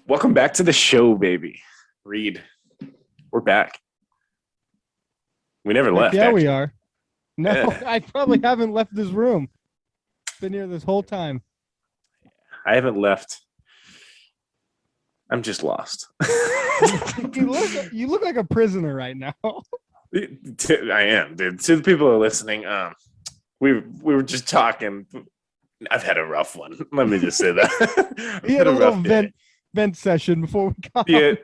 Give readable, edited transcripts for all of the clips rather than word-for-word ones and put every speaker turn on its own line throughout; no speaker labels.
Welcome back to the show, baby. Reed, we're back. We never left.
Yeah,
actually.
we are. No,
Yeah.
I probably haven't left this room. Been here this whole time.
I haven't left. I'm just lost.
You look like a prisoner right now.
I am, dude. To the people who are listening, we were just talking. I've had a rough one. Let me just say that.
We had a little vent session before we got on here.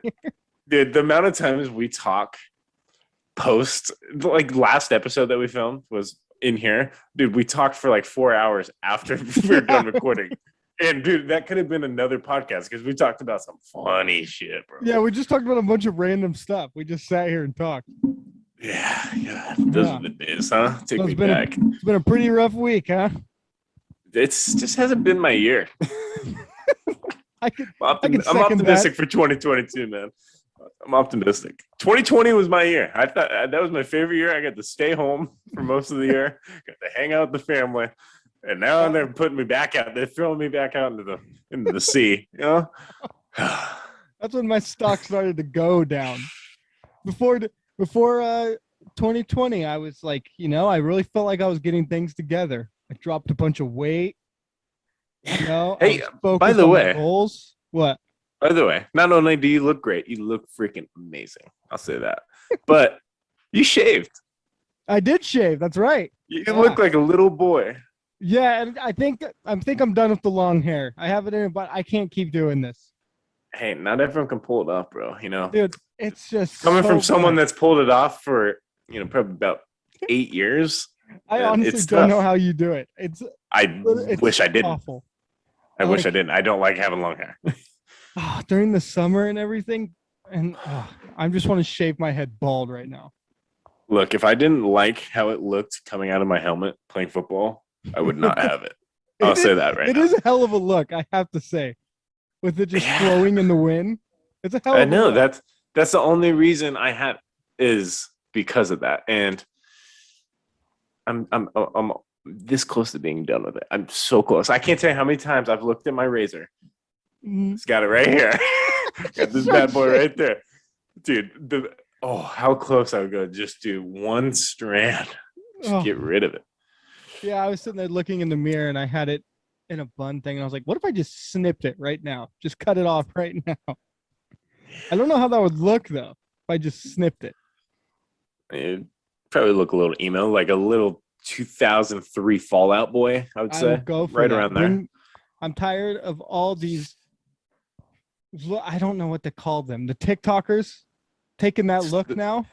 Dude, the amount of times we talk post, like last episode that we filmed was in here. Dude, we talked for like 4 hours after we were done recording. And dude, that could have been another podcast because we talked about some funny shit, bro.
Yeah, we just talked about a bunch of random stuff. We just sat here and talked.
Yeah. Those are the days, huh? Take me back.
It's been a pretty rough week, huh?
It's just hasn't been my year. I'm
second
optimistic
that.
for 2022, man. I'm optimistic. 2020 was my year. I thought that was my favorite year. I got to stay home for most of the year, got to hang out with the family, and now they're putting me back out. They're throwing me back out into the sea. You know,
That's when my stock started to go down. Before 2020, I was like, I really felt like I was getting things together. I dropped a bunch of weight.
Hey,
by the way, goals. What?
By the way, not only do you look great, you look freaking amazing. I'll say that. But you shaved.
I did shave. That's right.
You look like a little boy.
Yeah, and I think I'm done with the long hair. I have it in, but I can't keep doing this.
Hey, not everyone can pull it off, bro.
Dude, it's just
coming from someone that's pulled it off for probably about 8 years.
I honestly don't know how you do it.
I wish I didn't.
Awful.
I wish I didn't. I don't like having long hair.
During the summer and everything, and I just want to shave my head bald right now.
Look, if I didn't like how it looked coming out of my helmet playing football, I would not have it. I'll say that right now.
It is a hell of a look, I have to say. With it just flowing in the wind. It's a hell of a look.
I know. That's the only reason I have is because of that. And I'm this close to being done with it. I'm so close. I can't tell you how many times I've looked at my razor. It's got it right here. Got this bad boy right there. Dude, how close I would go. Just do one strand. Just get rid of it.
Yeah, I was sitting there looking in the mirror and I had it in a bun thing. And I was like, what if I just snipped it right now? Just cut it off right now. I don't know how that would look, though, if I just snipped it.
It'd probably look a little emo, like a little 2003 Fallout Boy, I would say.
Go for
right
that.
around there.
I'm tired of all these. I don't know what to call them. The TikTokers taking that look now.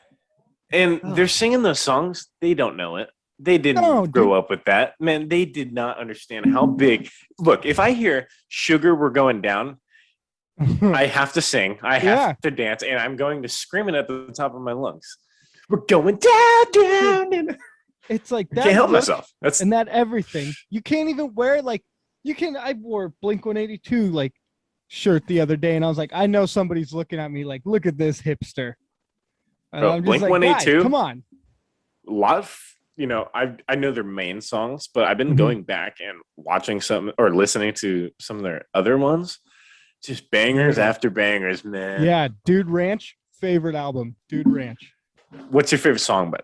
And they're singing those songs. They don't know it. They didn't grow up with that. Man, they did not understand how big. Look, if I hear Sugar We're Going Down, I have to sing. I have to dance. And I'm going to scream it at the top of my lungs. We're going down. And
it's like that.
I can't help myself.
And that everything. You can't even wear I wore Blink-182 shirt the other day and I was like, I know somebody's looking at me like, look at this hipster. And I'm just
Blink-182,
like, come on.
A lot of, I know their main songs, but I've been going back and watching some or listening to some of their other ones. Just bangers after bangers, man.
Yeah, Dude Ranch, favorite album, Dude Ranch.
What's your favorite song by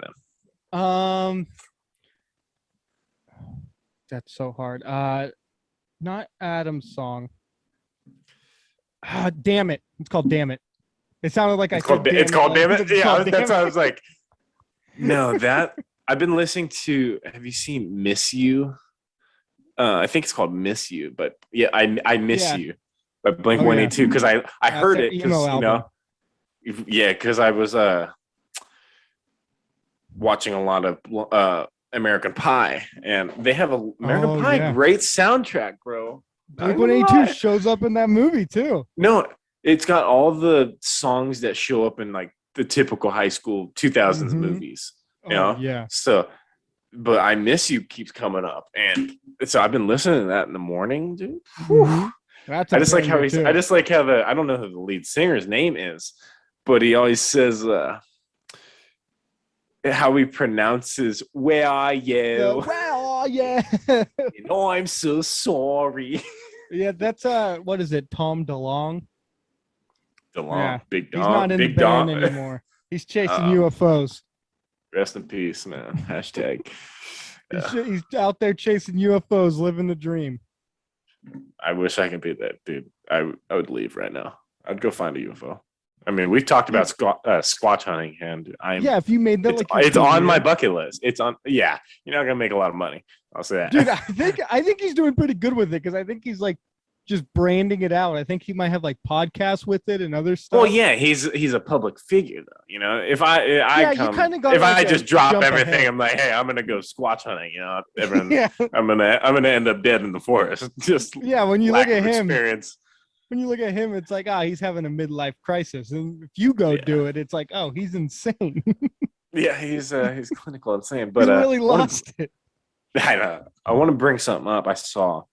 them?
That's so hard. Not Adam's song. Damn it. It's called Damn It. It sounded like
it's called Damn It. Yeah, that's how I was like. No, I've been listening to. Have you seen Miss You? I think it's called Miss You, but yeah, I Miss You by Blink-182 because I heard it because because I was watching a lot of American Pie, and they have a American Pie great soundtrack, bro.
Blink-182 shows up in that movie too.
No, it's got all the songs that show up in the typical high school 2000s movies.
Yeah.
So, but I Miss You keeps coming up, and so I've been listening to that in the morning, dude. I just like how I don't know who the lead singer's name is, but he always says how he pronounces "Where are you?
Where are you?
I'm so sorry."
Yeah, that's what is it? Tom DeLonge. Yeah,
Big
he's not
Don,
in the
Big
band
Don.
anymore. He's chasing
Um,
UFOs.
Rest in peace, man. Hashtag. Yeah.
He's out there chasing UFOs, living the dream.
I wish I could be that dude. I would leave right now. I'd go find a UFO. I mean, we've talked about squatch hunting, and
Yeah, if you made that like your
it's on my
career.
bucket list. It's on. Yeah, you're not gonna make a lot of money. I'll say that.
Dude, I think he's doing pretty good with it because I think he's like just branding it out. I think he might have like podcasts with it and other stuff.
Well, yeah, he's a public figure though. You know, if I come,
if
I just drop
jump
everything,
ahead.
I'm like, hey, I'm gonna go squatch hunting. You know, everyone,
Yeah,
I'm gonna end up dead in the forest. Just
yeah. When you
lack
look at
of
him,
experience.
it's like, he's having a midlife crisis. And if you go do it, it's like, oh, he's insane.
Yeah, he's clinical insane. But
He's really lost it.
I know. I want to bring something up. I saw.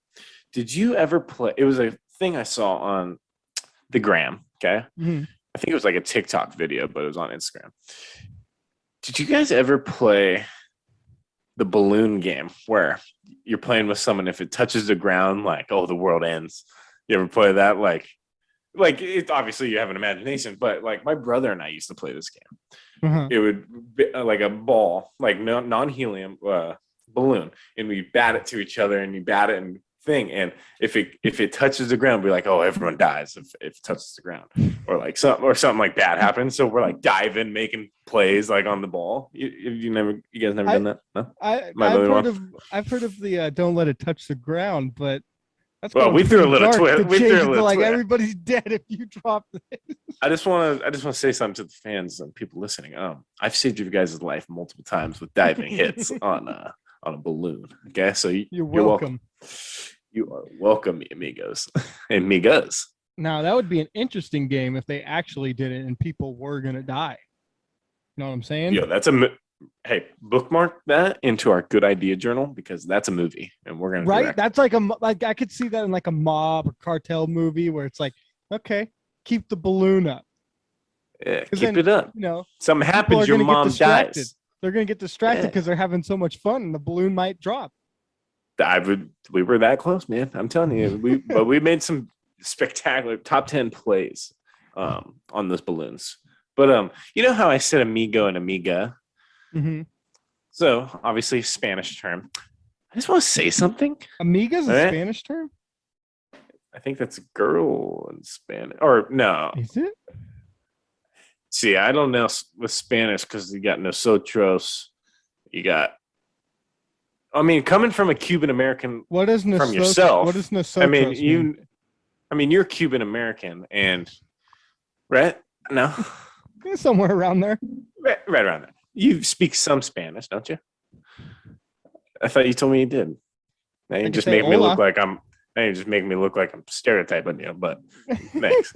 Did you ever play? It was a thing I saw on the gram. Okay,
Mhm.
I think it was like a TikTok video, but it was on Instagram. Did you guys ever play the balloon game where you're playing with someone? If it touches the ground, like, oh, the world ends. You ever play that? Like it, obviously you have an imagination, but like my brother and I used to play this game.
Uh-huh.
It would be like a ball, like non-helium balloon, and we bat it to each other, and you bat it and thing, and if it touches the ground, we're like, oh, everyone dies if it touches the ground, or something like that happens. So we're like diving, making plays like on the ball. You guys never done that? No?
I've heard of the don't let it touch the ground, but that's
well, we threw a little twist.
We threw a little like twist. Everybody's dead if you drop this.
I just want to say something to the fans and people listening. I've saved your guys' life multiple times with diving hits on a balloon. Okay, so you're welcome. You are welcome, amigos and migas.
Now that would be an interesting game if they actually did it and people were gonna die. You know what I'm saying?
Yeah, hey, bookmark that into our good idea journal because that's a movie and we're gonna
right. That's like I could see that in like a mob or cartel movie where it's like, okay, keep the balloon up.
Yeah, keep it up.
You know,
something happens, your mom dies.
They're gonna get distracted because they're having so much fun and the balloon might drop.
We were that close, man. I'm telling you, but we made some spectacular top 10 plays on those balloons. But you know how I said amigo and amiga?
Mm-hmm.
So obviously Spanish term. I just want to say something.
Amiga is a Spanish term?
I think that's a girl in Spanish. Or no.
Is it?
See, I don't know with Spanish because you got nosotros. You got. I mean, coming from a Cuban American,
what is
from yourself?
What is nosotros?
You're Cuban American, and right? No,
somewhere around there.
Right around there. You speak some Spanish, don't you? I thought you told me you did. Now you just make me look like I'm. Now you just make me look like I'm stereotyping you. But thanks.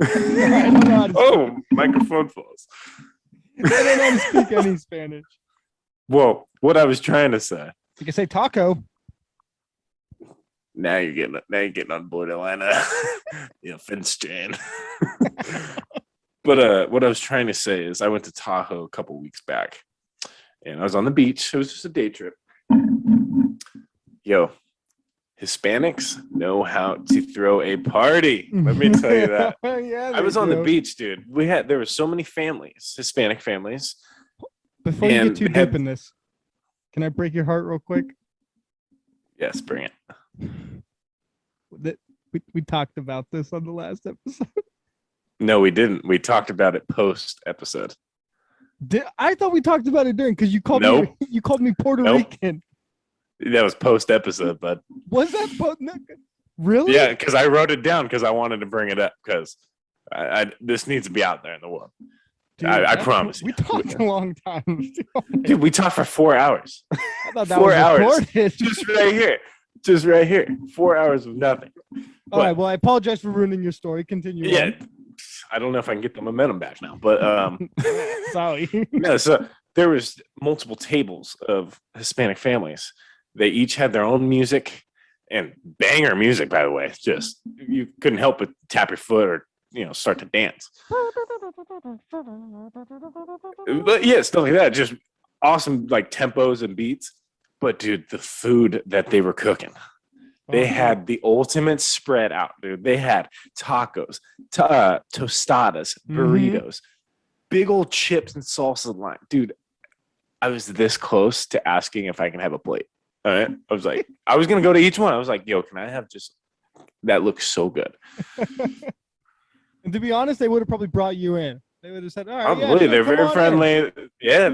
Oh, microphone falls.
I don't know how to speak any Spanish.
Well, what I was trying to say.
You can say taco.
Now you're getting on borderline the offense chain. But what I was trying to say is I went to Tahoe a couple weeks back and I was on the beach. It was just a day trip. Yo, Hispanics know how to throw a party. Let me tell you that.
Yeah,
I was on the beach, dude. There were so many families, Hispanic families.
Before you get too deep in this, can I break your heart real quick?
Yes, bring it.
We talked about this on the last episode.
No, we didn't. We talked about it post episode.
I thought we talked about it during because you called me Puerto Rican.
That was post episode, bud.
Was that post? Really?
Yeah, because I wrote it down because I wanted to bring it up because this needs to be out there in the world. Dude, I promise.
We talked a long time.
Dude, we talked for 4 hours.
I thought that
4
was
hours.
Recorded.
Just right here. 4 hours of nothing.
All right. Well, I apologize for ruining your story. Continue.
Yeah. I don't know if I can get the momentum back now, but
sorry.
No, so there was multiple tables of Hispanic families. They each had their own music and banger music, by the way. Just you couldn't help but tap your foot or start to dance. But yeah, stuff like that. Just awesome like tempos and beats. But dude, the food that they were cooking, They had the ultimate spread out, dude. They had tacos, tostadas, burritos, big old chips and salsa line. Dude, I was this close to asking if I can have a plate. All right. I was like, I was going to go to each one. I was like, yo, can I have just that looks so good.
And to be honest, they would have probably brought you in. They would have said, all right,
Probably. They're very friendly. In. Yeah.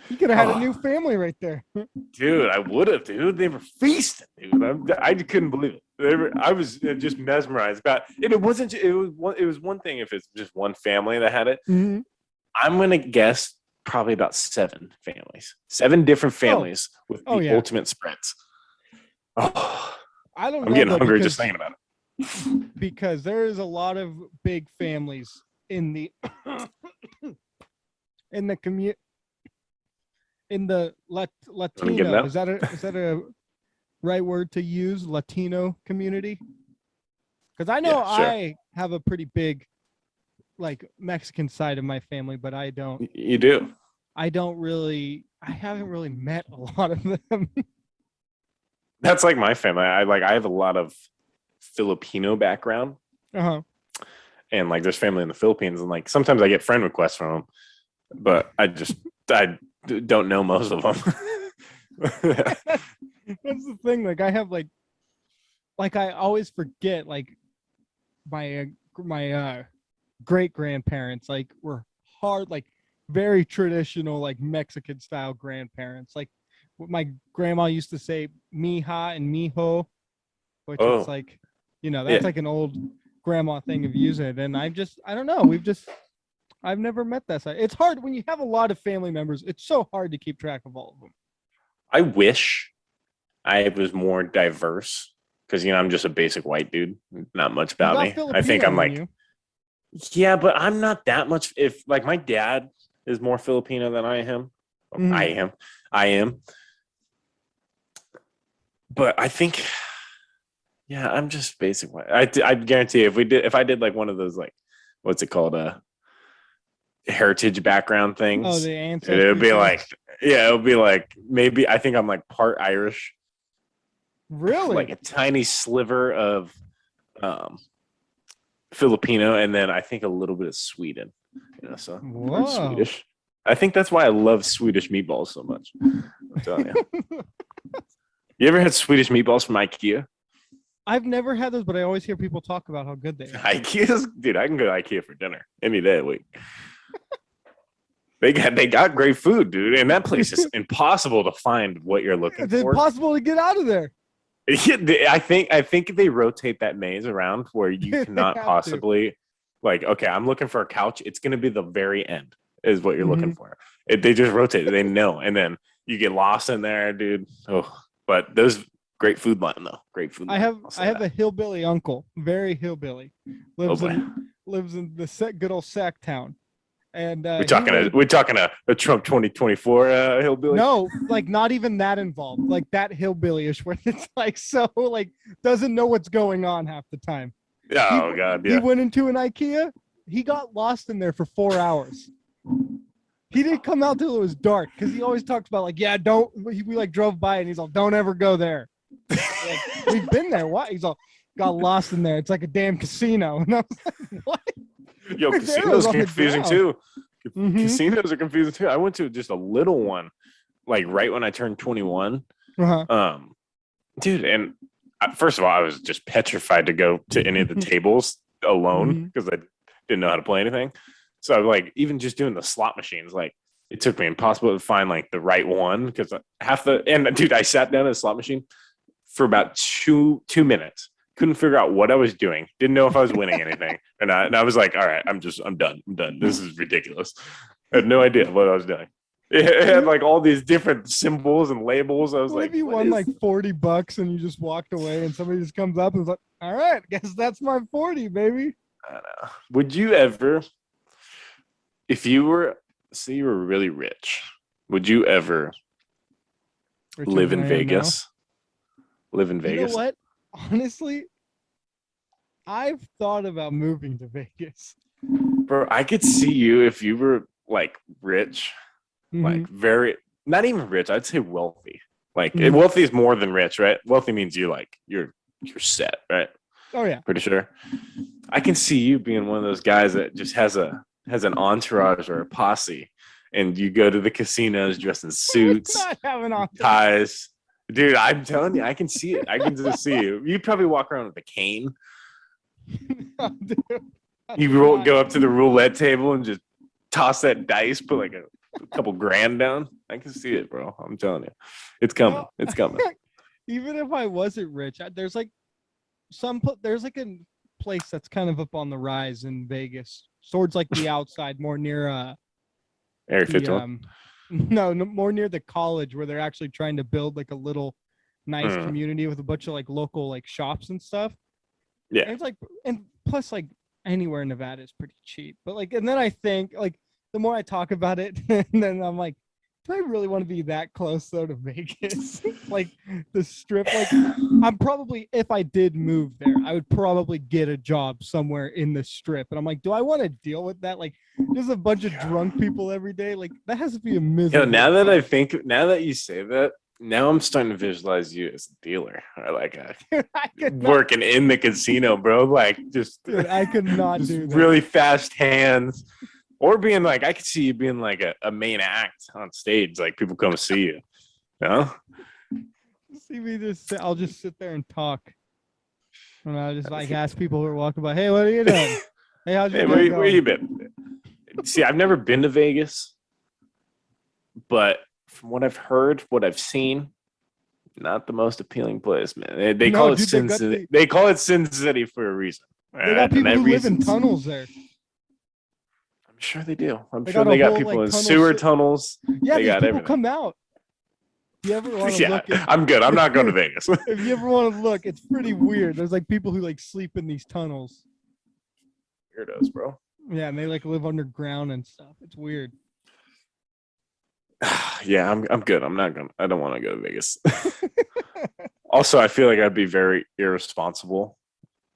You could have had a new family right there.
Dude, I would have, dude. They were feasting, dude. I couldn't believe it. I was just mesmerized. But it wasn't. It was one thing if it's just one family that had it.
Mm-hmm.
I'm gonna guess probably about 7 families, 7 different families with the ultimate spreads. Oh,
I don't know.
I'm getting hungry just thinking about it.
Because there is a lot of big families in the community. In the Latino, is that a right word to use? Latino community? Because I know I have a pretty big, like, Mexican side of my family, but I don't.
You do.
I haven't really met a lot of them.
That's like my family. I have a lot of Filipino background. And like there's family in the Philippines, and like sometimes I get friend requests from them, but I don't know most of them.
That's the thing. Like I have like I always forget like my great grandparents like were hard, like very traditional, like Mexican style grandparents. Like what my grandma used to say, mija and mijo, which is like, that's like an old grandma thing of using it. And I don't know. I've never met that side. It's hard when you have a lot of family members. It's so hard to keep track of all of them.
I wish I was more diverse because, I'm just a basic white dude. Not much about me. I think I'm like, yeah, but I'm not that much. If like my dad is more Filipino than I am. I am. But I think, yeah, I'm just basic white. I guarantee if I did like one of those, like, what's it called? Heritage background things.
Oh, the ancestry.
It would be like, it would be like maybe I think I'm like part Irish.
Really?
Like a tiny sliver of Filipino, and then I think a little bit of Sweden. So I'm Swedish. I think that's why I love Swedish meatballs so much. I'm telling you. You ever had Swedish meatballs from IKEA?
I've never had those, but I always hear people talk about how good they are.
IKEA's, dude, I can go to IKEA for dinner any day of the week. They got great food, dude, and that place is impossible to find what you're looking for.
It's impossible to get out of there.
I think they rotate that maze around where you cannot possibly, like, okay, I'm looking for a couch. It's going to be the very end is what you're looking for. They just rotate it. They know, and then you get lost in there, dude. Oh, but those great food line though. Great food line.
I have a hillbilly uncle, very hillbilly, lives in the good old Sac town. And
we're talking a Trump 2024 hillbilly.
No, like not even that involved. Like that hillbilly-ish where it's like so like doesn't know what's going on half the time.
God, yeah.
He went into an IKEA. He got lost in there for 4 hours. He didn't come out till it was dark because he always talks about like, we like drove by and he's all, don't ever go there. Like, we've been there. What? He's all got lost in there. It's like a damn casino. And I was like, what?
Yo, casinos are confusing too. Casinos are confusing too. I went to just a little one, like right when I turned 21. Dude, and first of all, I was just petrified to go to any of the tables alone because I didn't know how to play anything. So like even just doing the slot machines, like it took me impossible to find like the right one because dude, I sat down at a slot machine for about two minutes. Couldn't figure out what I was doing. Didn't know if I was winning anything. And I was like, all right, I'm done. This is ridiculous. I had no idea what I was doing. It had like all these different symbols and labels. I was like,
if you won like $40 and you just walked away and somebody just comes up and is like, all right, guess that's my 40, baby.
I don't know. Would you ever, if you were, say you were really rich, would you ever live in Vegas? Live in Vegas?
You know what? Honestly, I've thought about moving to Vegas.
Bro, I could see you if you were like rich, like very, not even rich, I'd say wealthy. Like
Mhm.
wealthy is more than rich, right? Wealthy means you're set, right?
Oh yeah.
Pretty sure. I can see you being one of those guys that just has an entourage or a posse, and you go to the casinos dressed in suits,
Not having on.
ties. Dude, I'm telling you, I can see it. I can just see you. You probably walk around with a cane.
Dude, I
You
do not.
go up to the roulette table and just toss that dice, put like a couple grand down. I can see it, bro. I'm telling you, it's coming.
No,
It's coming.
even if I wasn't rich, there's like there's like a place that's kind of up on the rise in Vegas, towards like the outside, more near
Area
the
51.
no, more near the college, where they're actually trying to build like a little nice
Mm,
community with a bunch of like local like shops and stuff.
yeah.
And it's like, and plus like anywhere in Nevada is pretty cheap. But like, and then I think like the more I talk about it, and then I'm like, do I really want to be that close though to Vegas? Like the strip, like I'm probably, if I did move there, I would probably get a job somewhere in the strip. And I'm like, do I want to deal with that? Like there's a bunch of drunk people every day. Like that has to be a miserable.
Now that you say that, now I'm starting to visualize you as a dealer or like
I could not,
working in the casino, bro. Like just,
dude, I could not
just
do that.
really fast hands, or being like, I could see you being like a main act on stage. Like people come see you. You know?
See me just sit, I'll just sit there and talk. And I'll just like ask people who are walking by, hey, what are you doing? Hey, how's your
Hey,
day
where you
going?
been? See, I've never been to Vegas, but from what I've heard, what I've seen, not the most appealing place, man. They call
No,
it
dude, they
Sin
got
City. They call it Sin City for a reason. All
they got
right, and
people
that
who live in
reason's,
tunnels there.
I'm sure they do. I'm
They
sure
got a
they got
whole
people
like
in
tunnel.
sewer tunnels.
Yeah,
They
these
got
people
everything.
come out. If you ever want to
Yeah,
look at,
I'm good. I'm not going to Vegas.
if you ever want to look, it's pretty weird. There's like people who like sleep in these tunnels.
Weirdos, bro.
Yeah, and they like live underground and stuff. It's weird.
Yeah, I'm good. I'm not going. I don't want to go to Vegas. Also, I feel like I'd be very irresponsible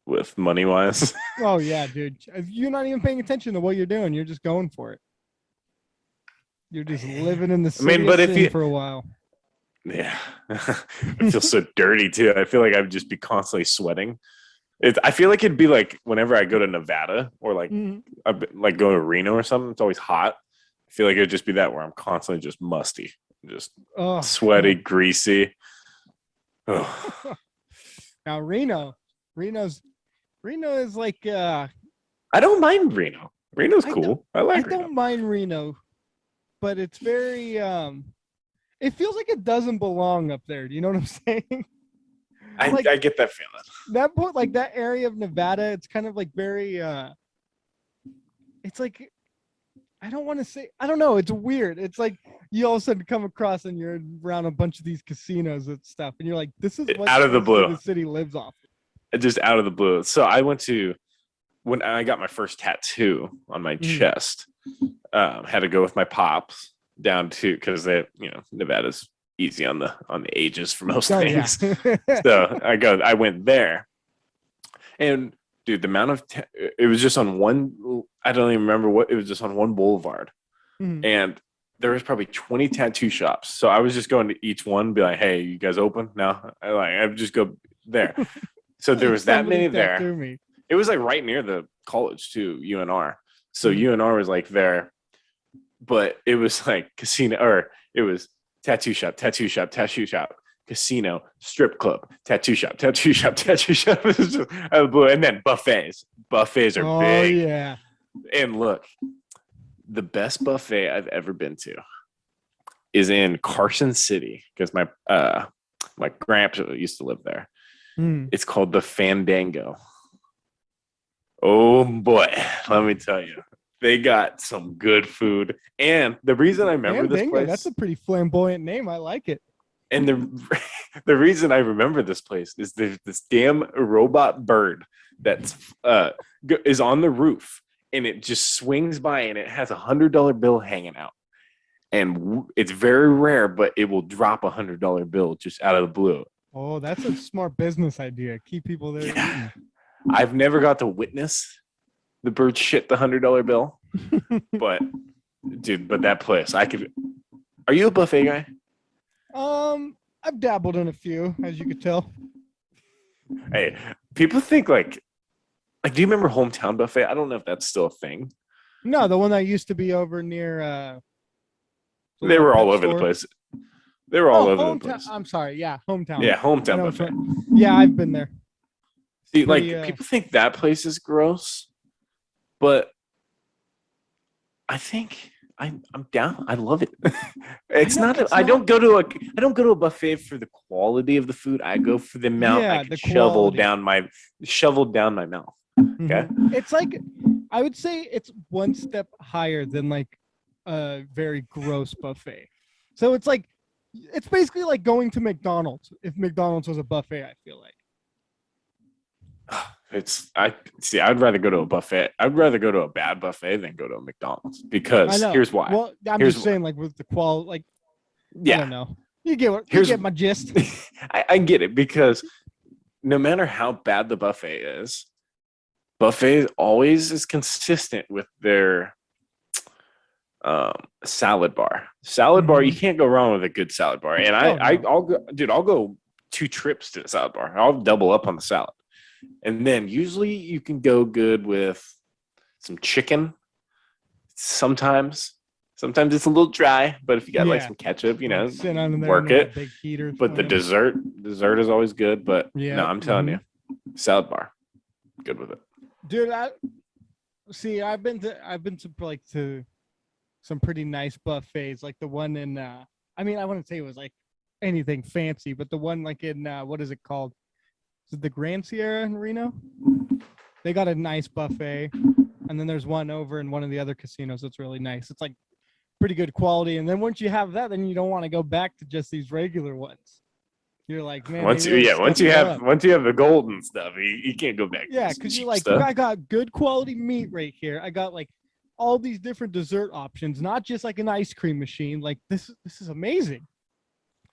with money wise.
Oh yeah, dude. You're not even paying attention to what you're doing. You're just going for it. You're just living in the
I mean,
city
but
of
if
sin
you,
for a while.
yeah, I feel so dirty too. I feel like I'd just be constantly sweating. I feel like it'd be like whenever I go to Nevada or like
Mhm.
like go to Reno or something. It's always hot. I feel like it'd just be that where I'm constantly just musty, just
Oh,
sweaty, greasy. Oh,
now Reno is like
I don't mind Reno. Reno's
I
cool. I
I
like Reno.
don't mind Reno, but it's very it feels like it doesn't belong up there. Do you know what I'm saying? Like
I get that feeling.
that point, like that area of Nevada, it's kind of like very it's like I don't want to say, I don't know, it's weird. It's like you all of a sudden come across and you're around a bunch of these casinos and stuff, and you're like, this is what
Out of the
most of
blue.
the city lives off.
Just out of the blue. So I went to when I got my first tattoo on my chest. Had to go with my pops down to because they, Nevada's easy on the ages for most things.
Yeah.
So I went there, and dude, the amount of it was just on one. I don't even remember what it was. Just on one boulevard, and there was probably 20 tattoo shops. So I was just going to each one, and be like, "Hey, you guys open?" No, I just go there. So there was that many there.
Me.
It was like right near the college too, UNR. So UNR was like there, but it was like casino, or it was tattoo shop, casino, strip club, tattoo shop, tattoo shop. It was just out of the blue. And then buffets. Buffets are big.
Yeah.
And look, the best buffet I've ever been to is in Carson City because my grandpa used to live there. It's called the Fandango. Oh boy, let me tell you, they got some good food. And the reason I remember this place,
that's a pretty flamboyant name. I like it.
And the reason I remember this place is there's this damn robot bird that's is on the roof, and it just swings by, and it has $100 bill hanging out. And it's very rare, but it will drop $100 bill just out of the blue.
Oh, that's a smart business idea. Keep people there.
Yeah. I've never got to witness the bird shit the $100 bill, but dude, that place I could. Are you a buffet guy?
I I've dabbled in a few, as you could tell.
Hey, people think like do you remember Hometown Buffet? I don't know if that's still a thing.
No, the one that used to be over near the
They
little
were all
pet
over the
store.
place. They were all
Oh,
over the
hometown.
place.
I'm sorry. Yeah, hometown.
Yeah,
I
Hometown
know which
Buffet.
one. Yeah, I've been there.
See,
Pretty,
like people think that place is gross, but I think I'm down. I love it. It's
know,
not.
it's
I don't
not-
go to a. I don't go to a buffet for the quality of the food. I go for the amount I
Yeah,
can
the quality.
shovel down my mouth. Okay.
It's like, I would say it's one step higher than like a very gross buffet. So it's like, it's basically like going to McDonald's. If McDonald's was a buffet, I feel like.
I see. I'd rather go to a buffet. I'd rather go to a bad buffet than go to a McDonald's
I
because
know.
here's why.
Well, I'm
Here's
just
why.
saying, like with the quality, like I
Yeah,
don't know. You get what? You
Here's-
get my gist.
I get it because no matter how bad the buffet is, buffet always is consistent with their salad bar. Salad bar, you can't go wrong with a good salad bar. And I'll go, dude. I'll go 2 trips to the salad bar. I'll double up on the salad, and then usually you can go good with some chicken. Sometimes it's a little dry, but if you got like
Yeah.
some ketchup,
Like, sit on there
work
and
it.
a big heater.
But the dessert is always good. But
Yeah.
no, I'm telling you, salad bar, good with it.
Dude, I've been to some pretty nice buffets, like the one in I mean, I wouldn't say it was like anything fancy, but the one like in what is it called? Is it the Grand Sierra in Reno? They got a nice buffet. And then there's one over in one of the other casinos that's really nice. It's like pretty good quality. And then once you have that, then you don't want to go back to just these regular ones. You're like, man,
Once you have the golden stuff, you can't go back.
Yeah, because you're like, I got good quality meat right here. I got like all these different dessert options, not just like an ice cream machine. Like this is amazing.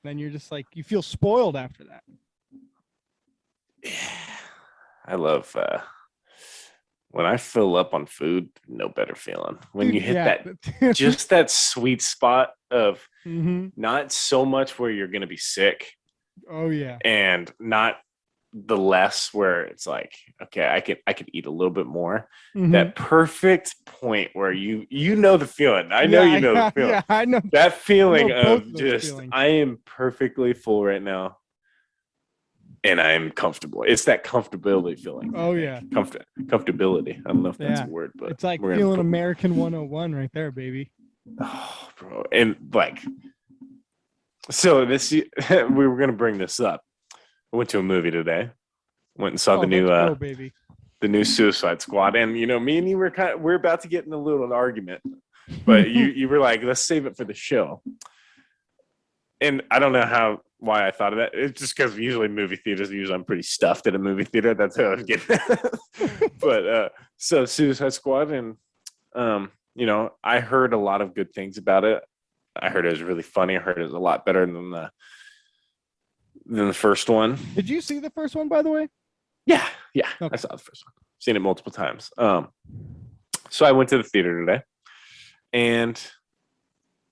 Then you're just like, you feel spoiled after that.
Yeah, I love when I fill up on food. No better feeling when you hit that just that sweet spot of not so much where you're gonna be sick.
Oh yeah,
and not the less where it's like, okay, I could eat a little bit more. That perfect point where you know the feeling. I know you know the feeling.
Yeah, I know
that feeling of just
feelings.
I am perfectly full right now. And I'm comfortable. It's that comfortability feeling.
Oh yeah,
comfortability. I don't know if that's a word, but
it's like feeling American 101 right there, baby.
Oh, bro, and like, so this we were gonna bring this up. I went to a movie today. Went and saw the new Suicide Squad, and me and you we're about to get in a little argument, but you were like, let's save it for the show. And I don't know why I thought of that. It's just because usually movie theaters, I'm pretty stuffed at a movie theater. That's how I was getting. But so Suicide Squad, and I heard a lot of good things about it. I heard it was really funny. I heard it was a lot better than the first one.
Did you see the first one, by the way?
Yeah.
Okay.
I saw the first one. Seen it multiple times. So I went to the theater today, and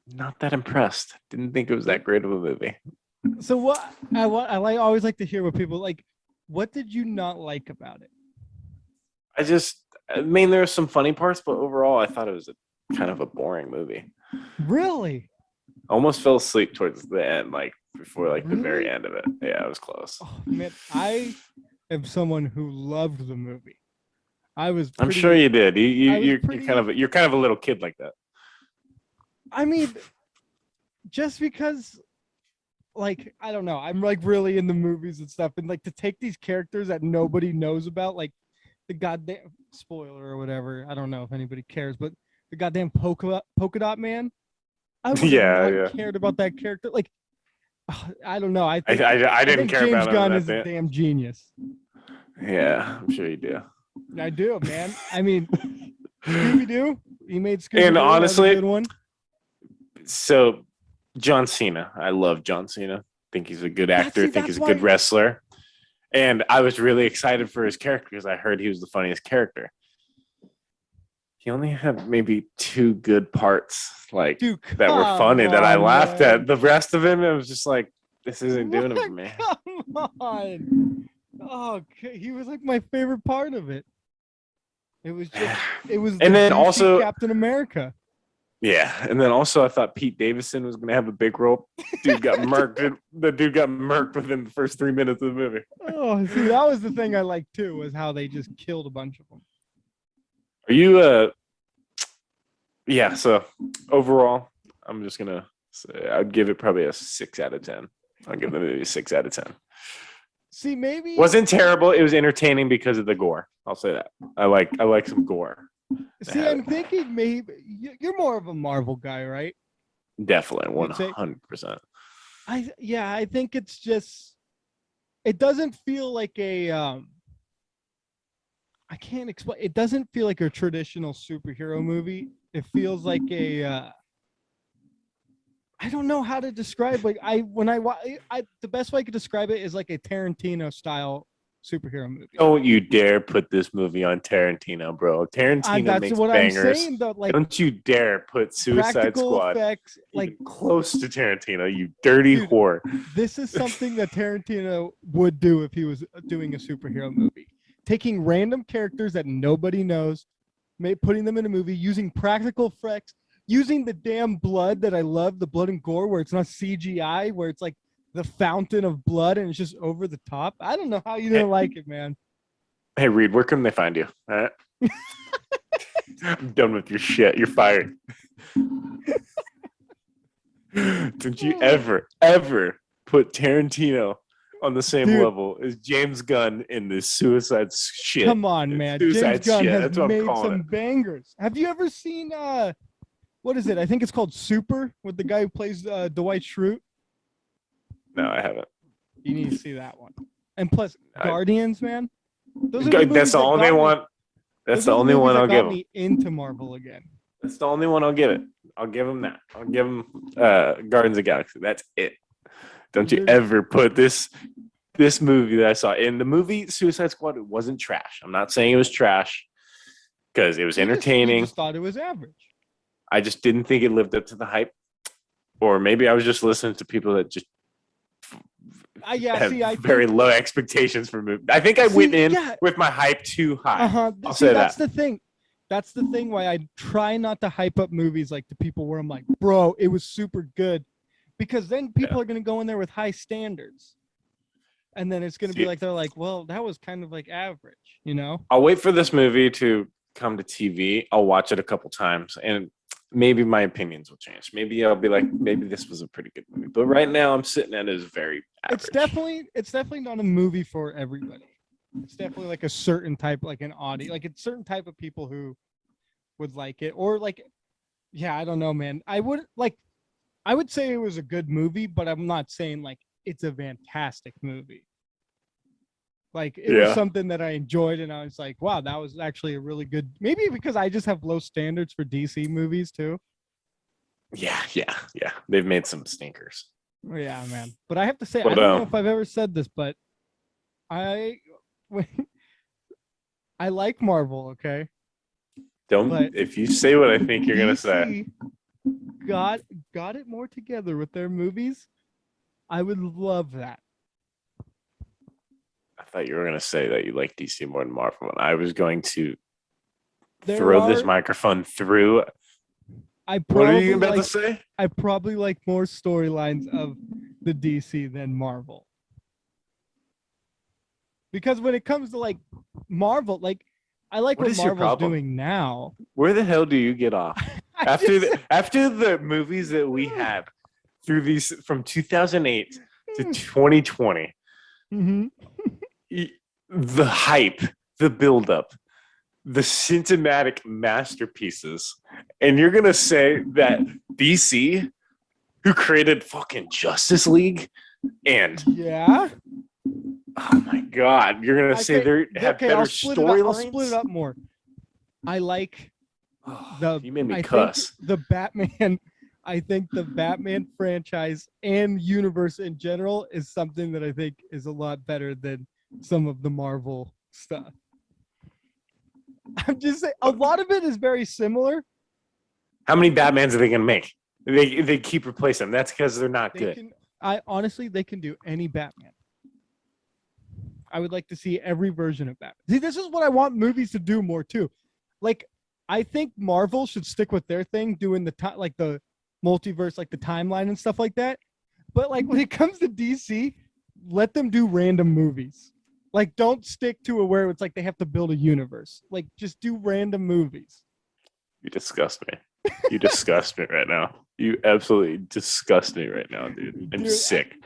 not that impressed. Didn't think it was that great of a movie.
So what I always like to hear what people like. What did you not like about it?
I mean, there were some funny parts, but overall, I thought it was kind of a boring movie.
Really?
Almost fell asleep towards the end, like before, like the very end of it. Yeah, it was close.
Oh, man, I am someone who loved the movie.
I'm sure you did. You're kind of a little kid like that.
I mean, just because, like, I don't know, I'm like really into movies and stuff, and like to take these characters that nobody knows about, like the goddamn spoiler or whatever. I don't know if anybody cares, but the goddamn polka dot man. I would have cared about that character. Like, I don't know. I didn't care
James
about Gunn is a damn genius.
Yeah, I'm sure you do.
I do, man. I mean, Scooby-Doo. He made Scooby-Doo.
And honestly,
a good one.
So John Cena. I love John Cena. Think he's a good actor. Think he's a good wrestler. And I was really excited for his character because I heard he was the funniest character. He only had maybe 2 good parts, like that were funny that I laughed at. The rest of him, it was just like, This isn't doing it for me.
Come on. Oh, okay. He was like my favorite part of it. It was just, it was the
And then
douchey
also,
Captain America.
yeah, and then also I thought Pete Davidson was gonna have a big role. Dude got murked. The dude got murked within the first 3 minutes of the movie.
Oh, see, that was the thing I liked too, was how they just killed a bunch of them.
Are you yeah, so overall, I'm just gonna say I'd give it probably a 6 out of 10. I'll give the movie a 6 out of 10.
See, maybe
Wasn't terrible. It was entertaining because of the gore. I'll say that. I like some gore.
see, I'm thinking maybe you're more of a Marvel guy, right?
Definitely
You'd say-
100%.
I think it's just, it doesn't feel like a I can't explain. It doesn't feel like a traditional superhero movie. It feels like a I don't know how to describe. Like the best way I could describe it is like a Tarantino style superhero movie.
Don't you dare put this movie on Tarantino, bro. Tarantino
That's
makes
what
bangers.
I'm saying. Though, like
Don't you dare put Suicide
practical
Squad
effects,
like
like
close to Tarantino, you dirty
Dude,
whore.
this is something that Tarantino would do if he was doing a superhero movie. Taking random characters that nobody knows, putting them in a movie, using practical effects, using the damn blood that I love, the blood and gore, where it's not CGI, where it's like the fountain of blood and it's just over the top. I don't know how you didn't like it, man.
Hey, Reed, where can they find you? All right. I'm done with your shit. You're fired. Don't you ever put Tarantino on the same level as James Gunn in this Suicide shit.
Come on, man.
Suicide
James Gunn
shit.
has
That's what I'm
made
calling
some
it.
bangers. Have you ever seen what is it? I think it's called Super, with the guy who plays Dwight Schrute.
No, I haven't.
You need to see that one. And plus, Guardians, man. Those are
That's the only one. That's the only one I'll give him.
Me into Marvel again.
That's the only one I'll give it. I'll give him that. I'll give him Guardians of the Galaxy. That's it. Don't you ever put this movie that I saw in the movie Suicide Squad. It wasn't trash. I'm not saying it was trash because it was entertaining.
You just thought it was average.
I just didn't think it lived up to the hype, or maybe I was just listening to people that just have very low expectations for movies. I think I went in with my hype too high. I'll say
that's the thing. That's the thing why I try not to hype up movies like to people where I'm like, bro, it was super good. Because then people are going to go in there with high standards. And then it's going to be like, they're like, well, that was kind of like average, you know?
I'll wait for this movie to come to TV. I'll watch it a couple times and maybe my opinions will change. Maybe I'll be like, maybe this was a pretty good movie. But right now I'm sitting at it as very average.
It's definitely not a movie for everybody. It's definitely like a certain type, like an audience, like a certain type of people who would like it. Or like, yeah, I don't know, man. I would say it was a good movie, but I'm not saying like it's a fantastic movie. Like it was something that I enjoyed, and I was like, wow, that was actually a really good. Maybe because I just have low standards for DC movies too.
Yeah. They've made some stinkers.
Yeah, man. But I have to say, I don't know if I've ever said this, but I like Marvel. Okay.
If you say what I think you're gonna say.
Got it more together with their movies. I would love that.
I thought you were going to say that you like DC more than Marvel, and I was going to throw this microphone through. What are you about to say?
I probably like more storylines of the DC than Marvel. Because when it comes to like Marvel, like I like what Marvel's doing now.
Where the hell do you get off? After the movies that we had through these from 2008 to 2020, the hype, the buildup, the cinematic masterpieces, and you're gonna say that DC, who created fucking Justice League, and oh my god, you're gonna say they have better storylines?
I'll split it up more. I like.
You made me cuss.
The Batman, I think the Batman franchise and universe in general is something that I think is a lot better than some of the Marvel stuff. I'm just saying, a lot of it is very similar.
How many Batmans are they gonna make? They keep replacing them. That's because they're not good.
I honestly, they can do any Batman. I would like to see every version of Batman. See, this is what I want movies to do more too. Like, I think Marvel should stick with their thing, doing like the multiverse, like the timeline and stuff like that. But like when it comes to DC, let them do random movies. Like, don't stick to it where it's like they have to build a universe. Like, just do random movies.
You disgust me. You disgust me right now. You absolutely disgust me right now, dude. I'm sick.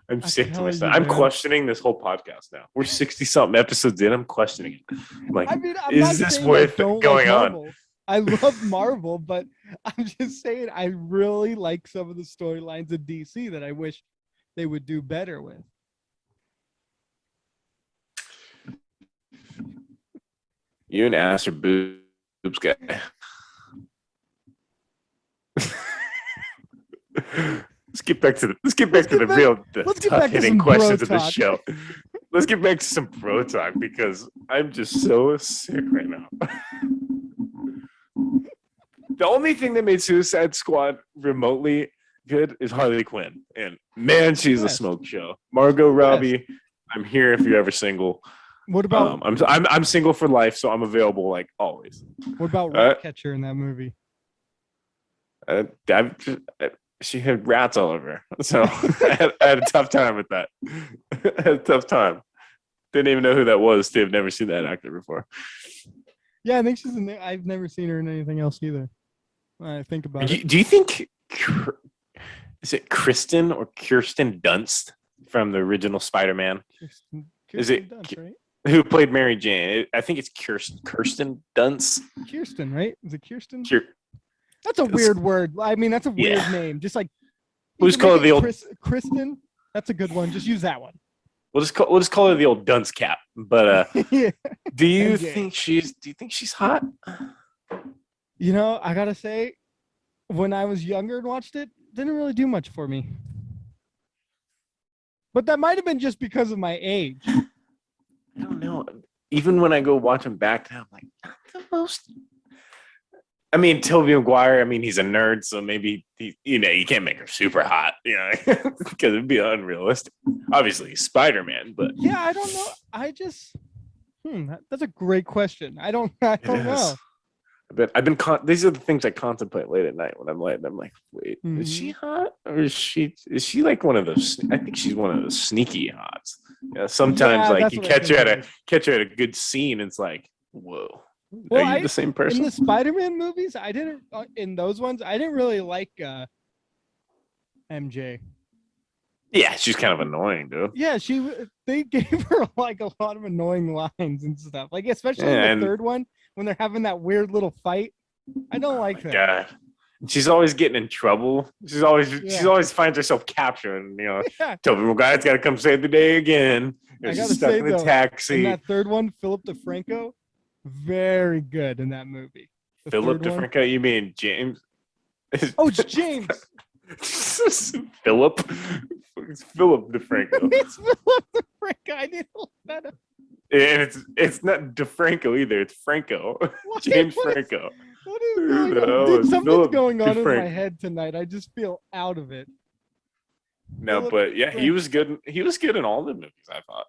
I'm sick to myself. I'm questioning this whole podcast now. We're 60-something episodes in. I'm questioning it. I'm like,
I mean, I'm
is
not
this
saying
worth
I don't
going
like
on?
Marvel. I love Marvel, but I'm just saying I really like some of the storylines of DC that I wish they would do better with.
You an ass or boobs guy? Let's get back to the tough hitting questions of the show. Let's get back to some pro talk because I'm just so sick right now. The only thing that made Suicide Squad remotely good is Harley Quinn, and man, she's a smoke show. Margot Robbie, I'm here if you're ever single.
What about
I'm single for life, so I'm available like always.
What about Ratcatcher in that movie?
She had rats all over her, so I had a tough time with that. I had a tough time. Didn't even know who that was. They've never seen that actor before.
Yeah, I think she's in there. I've never seen her in anything else either. I think about it.
Do you think is it Kristen or Kirsten Dunst from the original Spider-Man? Is it
Dunst, right?
Who played Mary Jane? I think it's Kirsten Dunst.
Kirsten, right? Is it Kirsten? That's a weird word. I mean, that's a weird name. Just like
we'll just call it the old
Kristen. That's a good one. Just use that one.
We'll just call her the old dunce cap. But
yeah.
Do you think she's hot?
You know, I gotta say, when I was younger and watched it, didn't really do much for me. But that might have been just because of my age.
I don't know. Even when I go watch them back now, I'm like, not the most. I mean, Tobey Maguire, he's a nerd, so maybe you can't make her super hot, because it'd be unrealistic. Obviously, Spider-Man, but
yeah, I don't know. I just that's a great question. I don't know.
These are the things I contemplate late at night when I'm late. I'm like, wait, is she hot, or is she like one of those? I think she's one of the sneaky hots. Sometimes like you catch her at a good scene, and it's like, whoa.
Well,
are you the same person?
In the Spider-Man movies, I didn't really like MJ.
Yeah, she's kind of annoying, dude.
Yeah, they gave her like a lot of annoying lines and stuff. Like especially in the third one when they're having that weird little fight. I don't like that.
God. She's always getting in trouble. She always finds herself captured. Tobey Maguire's got to come save the day again. She's stuck in the taxi.
In that third one, Philip DeFranco, very good in that movie.
Philip DeFranco? You mean James?
Oh, it's James.
Philip? It's Philip DeFranco.
It's Philip DeFranco. I need to look that up.
And it's not DeFranco either. It's Franco. James Franco.
What is going on? Dude, something's going on in my head tonight. I just feel out of it.
No, but yeah, he was good. He was good in all the movies, I thought.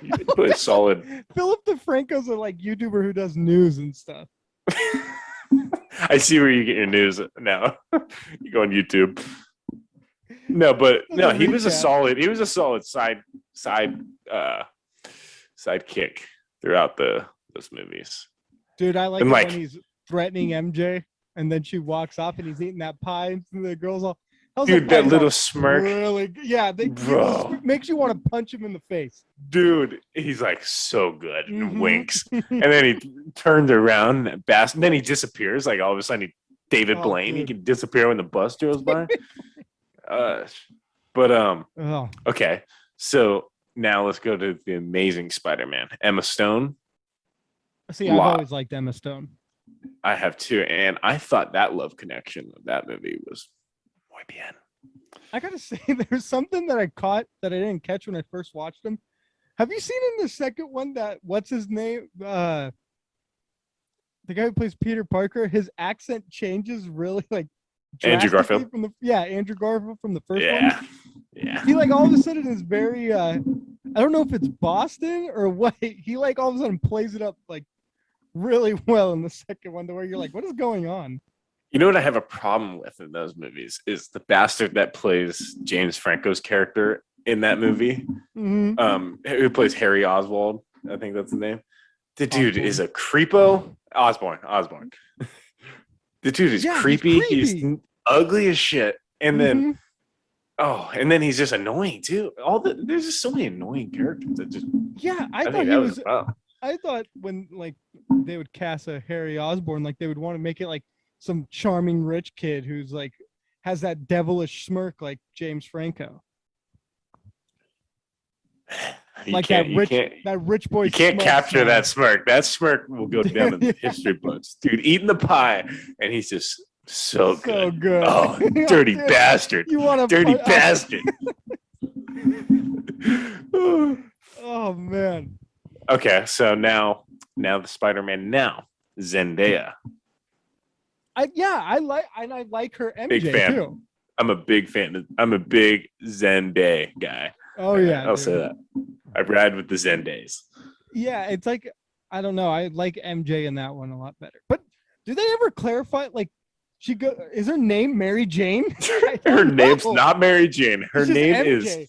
He put a solid.
Philip DeFranco's a YouTuber who does news and stuff.
I see where you get your news now. You go on YouTube. No, but no, he was a solid sidekick throughout those movies.
Dude, I like it when he's threatening MJ and then she walks off and he's eating that pie and the girl's all,
dude, that little smirk.
Really, yeah, makes you want to punch him in the face.
Dude, he's like so good and winks. And then he turns around and then he disappears. Like all of a sudden, David Blaine, dude. He can disappear when the bus goes by. Okay. So now let's go to the amazing Spider-Man, Emma Stone.
See, I've always liked Emma Stone.
I have too, and I thought that love connection of that movie was muy bien.
I gotta say, there's something that I caught that I didn't catch when I first watched him. Have you seen in the second one that what's his name? The guy who plays Peter Parker, his accent changes really like
Andrew Garfield.
Andrew Garfield from the first one. he like all of a sudden is very I don't know if it's Boston or what. He like all of a sudden plays it up like really well in the second one to where you're like, what is going on?
You know what I have a problem with in those movies is the bastard that plays James Franco's character in that movie. Who plays Harry Oswald. I think that's the name. The dude is a creepo. Osborne. The dude is creepy. He's ugly as shit. And then and then he's just annoying too. There's just so many annoying characters that just
I thought when like they would cast a Harry Osborn, like they would want to make it like some charming rich kid who's like has that devilish smirk like James Franco. That rich boy.
You can't capture that smirk. That smirk will go down in the history books. Dude, eating the pie, and he's just so good. Oh, dirty bastard. You want a dirty bastard.
Oh man.
Okay, so now the Spider-Man. Now Zendaya.
I like her MJ
big fan.
too.
I'm a big fan. I'm a big Zendaya guy.
Oh yeah,
I'll say that. I ride with the Zendays.
Yeah, it's like I don't know. I like MJ in that one a lot better. But do they ever clarify? Like, is her name Mary Jane?
Her name's not Mary Jane. Her name
is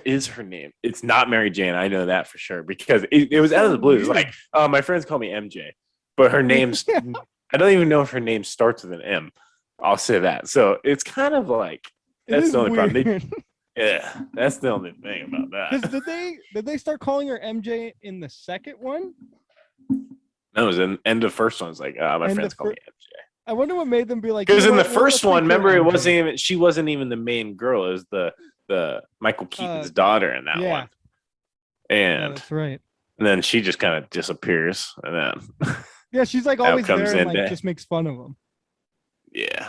is her name? It's not Mary Jane. I know that for sure because it was out of the blue. It's like, oh, my friends call me MJ, but her name's I don't even know if her name starts with an M. I'll say that. So it's kind of like that's the only problem. Yeah, that's the only thing about that.
Did they start calling her MJ in the second one?
No, it was in end of first one. It's like, my friends call me MJ.
I wonder what made them be like.
Because in the first one, remember, she wasn't even the main girl. It was the Michael Keaton's daughter in that one. And
that's right.
And then she just kind of disappears, and then
she's like always there and like just makes fun of them.
Yeah.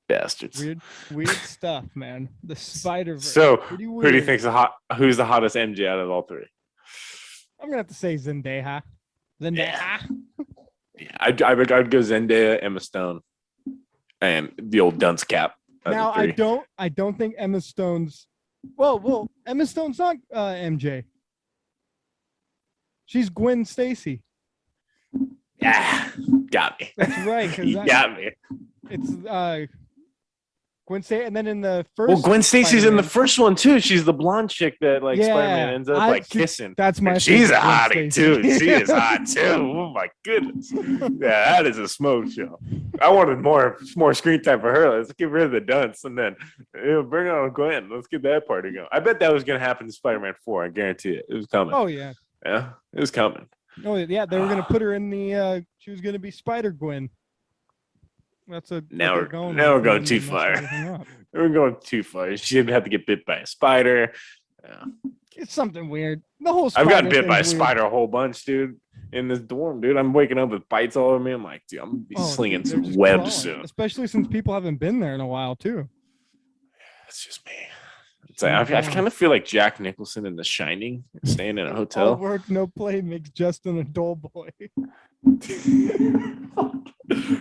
Bastards.
Weird stuff, man. The Spider-Verse.
So, who do you think's who's the hottest MJ out of all three?
I'm gonna have to say Zendaya.
Yeah, I'd go Zendaya, Emma Stone, and the old dunce cap.
Now, I don't think Emma Stone's. Well, Emma Stone's not MJ. She's Gwen Stacy.
Yeah, got me.
That's right.
You got me.
It's Gwen Stacy, and then in the first.
Well, Gwen Stacy's in the first one too. She's the blonde chick that Spider-Man ends up kissing.
That's my.
She's a hottie too. She is hot too. Oh my goodness. Yeah, that is a smoke show. I wanted more screen time for her. Let's get rid of the dunce and then bring on Gwen. Let's get that party going. I bet that was gonna happen in Spider-Man 4. I guarantee it. It was coming.
Oh yeah.
Yeah, it was coming.
Oh yeah, they were gonna put her in the. She was gonna be Spider-Gwen.
Now we're going too far. We're going too far. She didn't have to get bit by a spider. Yeah.
It's something weird. The whole
I've gotten bit by a spider a whole bunch, dude. In this dorm, dude. I'm waking up with bites all over me. I'm like, dude, I'm gonna be slinging some webs soon.
Especially since people haven't been there in a while too.
It's just me. It's like, I kind of feel like Jack Nicholson in The Shining, staying in a hotel.
All work, no play makes Justin a dull boy.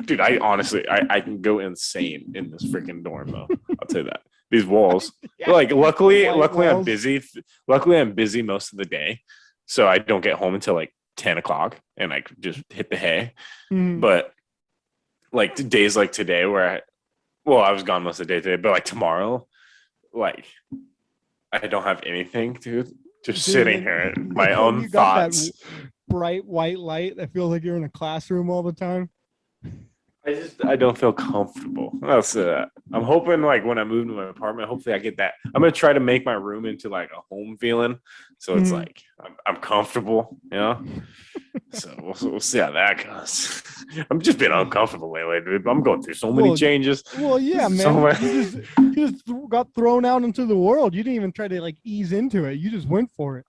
Dude, I honestly can go insane in this freaking dorm though. I'll tell you that. These walls. Like luckily I'm busy. Luckily I'm busy most of the day. So I don't get home until like 10 o'clock and I just hit the hay. But like days like today where I was gone most of the day today, but like tomorrow, like I don't have anything, dude. Just sitting here in my own thoughts.
That bright white light that feels like you're in a classroom all the time.
I don't feel comfortable. I'll say that. I'm hoping like when I move to my apartment, hopefully I get that. I'm gonna try to make my room into like a home feeling, so it's like I'm comfortable, you know. So we'll see how that goes. I'm just being uncomfortable lately, dude. I'm going through so many changes.
Well, yeah, man. You just got thrown out into the world. You didn't even try to like ease into it. You just went for it.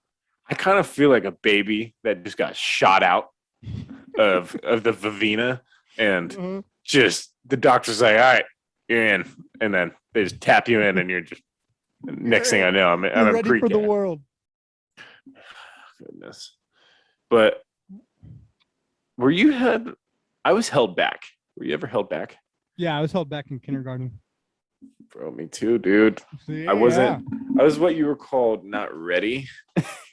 I kind of feel like a baby that just got shot out of the Vivina. And just the doctor's like, all right, you're in. And then they just tap you in and you're just, next thing I know, I'm
ready for the world.
Goodness. But I was held back. Were you ever held back?
Yeah, I was held back in kindergarten.
Bro, me too, dude.
Yeah.
I wasn't. I was what you were called not ready.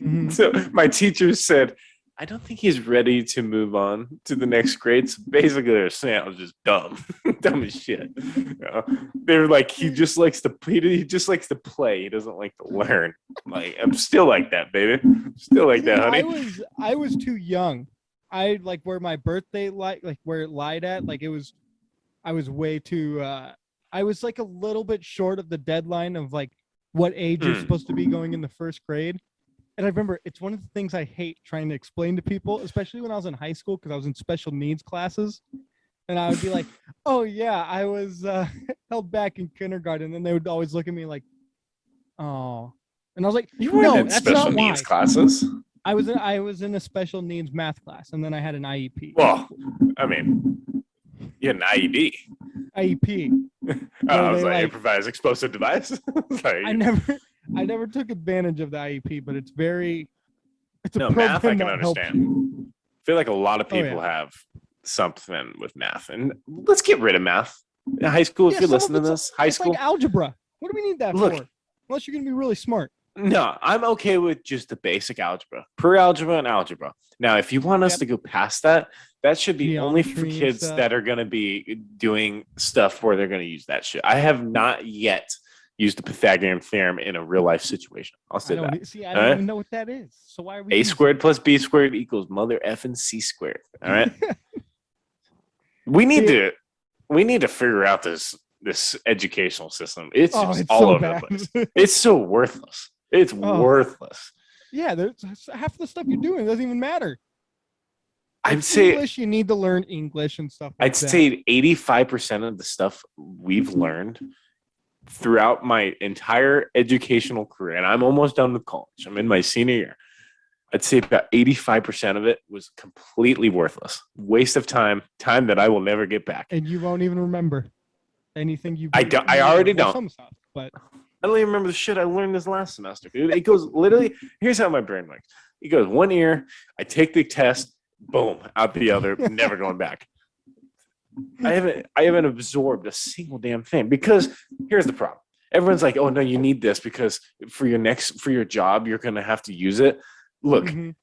Mhm.
So my teacher said, "I don't think he's ready to move on to the next grade." So basically, they're saying I was just dumb, dumb as shit. You know? They were like, he just likes to play. He doesn't like to learn. Like I'm still like that, baby. Still like
See,
that, honey.
I was too young. I like where my birthday like where it lied at. Like it was, I was way too. I was like a little bit short of the deadline of like what age you're supposed to be going in the first grade. And I remember it's one of the things I hate trying to explain to people, especially when I was in high school because I was in special needs classes. And I would be like, "Oh yeah, I was held back in kindergarten," and they would always look at me like, "Oh," and I was like,
You weren't
"No,
in
that's
special
not
needs
why."
classes.
I was in a special needs math class, and then I had an IEP.
Well, I mean, you had an IED.
IEP.
I was
they,
like,
like-
improvised explosive device.
I never took advantage of the IEP, but it's a
No,
program
math I can
that helps
understand.
you.
I feel like a lot of
Oh, yeah.
people have something with math, and let's get rid of math. In high school, if
Yeah,
you're
some of
listening to
it's-
this, high
it's
school,
like algebra. What do we need that
Look.
for? Unless you're gonna be really smart.
no, I'm okay with just the basic algebra, pre-algebra and algebra. Now, if you want us
Yep.
to go past that, that should be only for
Geometry and
kids
stuff.
that are going to be doing stuff where they're going to use that shit. I have not yet used the Pythagorean theorem in a real life situation. I'll say that.
I don't
All right?
even know what that is. So why are we
A
using
squared plus B squared equals mother effing C squared. All right. we need to figure out this educational system. It's just
it's
all
so
over
bad.
the place. It's so worthless. It's
Oh.
worthless.
Yeah, there's half the stuff you're doing doesn't even matter.
I'd
Like
say
English, you need to learn English and stuff like
I'd
that.
say 85% of the stuff we've learned throughout my entire educational career, and I'm almost done with college. I'm in my senior year. I'd say about 85% of it was completely worthless. Waste of time that I will never get back.
And you won't even remember anything you.
I already
well,
don't.
some stuff, but
I don't even remember the shit I learned this last semester, dude. It goes literally, here's how my brain works. It goes one ear, I take the test, boom, out the other, never going back. I haven't absorbed a single damn thing because here's the problem. Everyone's like, oh no, you need this because for your job, you're gonna have to use it. Look,
Mhm.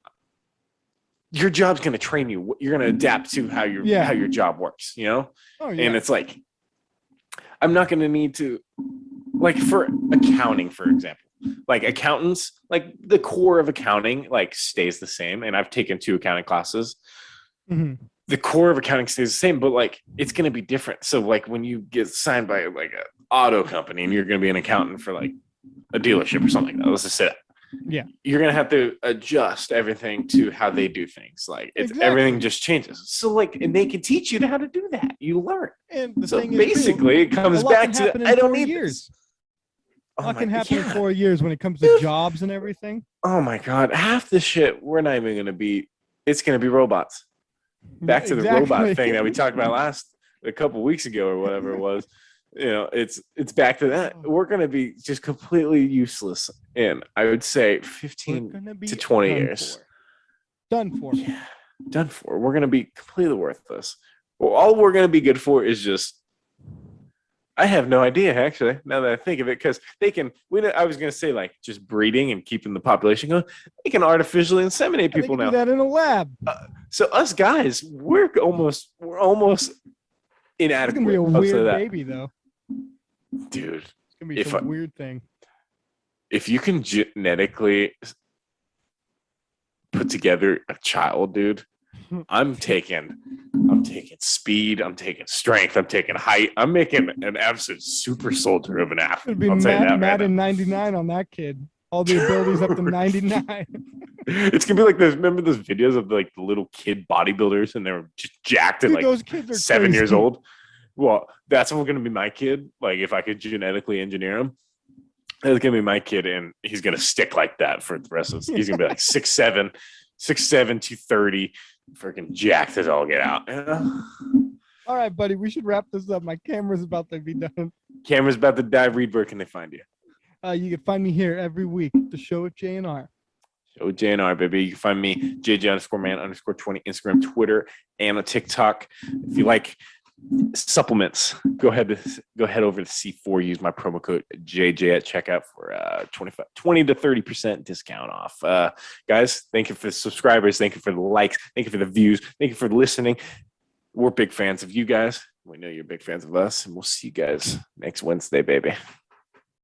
your job's gonna train you. You're gonna adapt to how your job works, you know?
Oh yeah.
And it's like, I'm not gonna need to, like for accounting, for example, like accountants, like the core of accounting like stays the same. And I've taken 2 accounting classes.
Mhm.
The core of accounting stays the same, but like it's going to be different. So like when you get signed by like an auto company and you're going to be an accountant for like a dealership or something like that, let's just say that.
Yeah.
You're going to have to adjust everything to how they do things. Like it's
Exactly.
everything just changes. So like, and they can teach you how to do that. You learn.
And the
So
thing is, too,
basically it
a
comes
lot
back
can
to,
happen in
I don't
4
need
years.
this.
A
Oh
lot
my,
can happen in
yeah.
4 years when it comes to jobs and everything.
Oh my God. Half the shit we're not even going to be, it's going to be robots. Back to the robot thing that we talked about a couple weeks ago or whatever it was. You know, it's back to that. We're going to be just completely useless in, I would say, 15 to 20 years.
Done for.
Yeah, done for. We're going to be completely worthless. Well, all we're going to be good for is just, I have no idea, actually, now that I think of it, because I was going to say, like, just breeding and keeping the population going. They can artificially inseminate people
They
now.
do that in a lab.
So us guys, we're almost
It's
inadequate.
gonna be a
I'll say
weird
that.
baby, though.
Dude.
It's gonna be some weird thing.
If you can genetically put together a child, dude, I'm taking speed, I'm taking strength, I'm taking height, I'm making an absolute super soldier of an athlete.
It'd be
I'll tell you that right
Madden
now.
99 on that kid. All the abilities up to 99.
It's gonna be like those. Remember those videos of like the little kid bodybuilders, and they were just jacked at
Dude,
like
those kids are
7
crazy.
years old. Well, that's going to be my kid. Like if I could genetically engineer him, that's gonna be my kid, and he's gonna stick like that for the rest of his. He's gonna be like 6'7", 230, freaking jacked as all get out.
All right, buddy, we should wrap this up. My camera's about to be done.
Camera's about to die. Reed, where can they find you?
You can find me here every week. The show at JNR.
Show JNR, baby. You can find me, JJ_man_20, Instagram, Twitter, and on TikTok. If you like supplements, go ahead over to C4, use my promo code JJ at checkout for 20 to 30% discount off. Guys, thank you for the subscribers, thank you for the likes, thank you for the views, thank you for listening. We're big fans of you guys. We know you're big fans of us, and we'll see you guys next Wednesday, baby.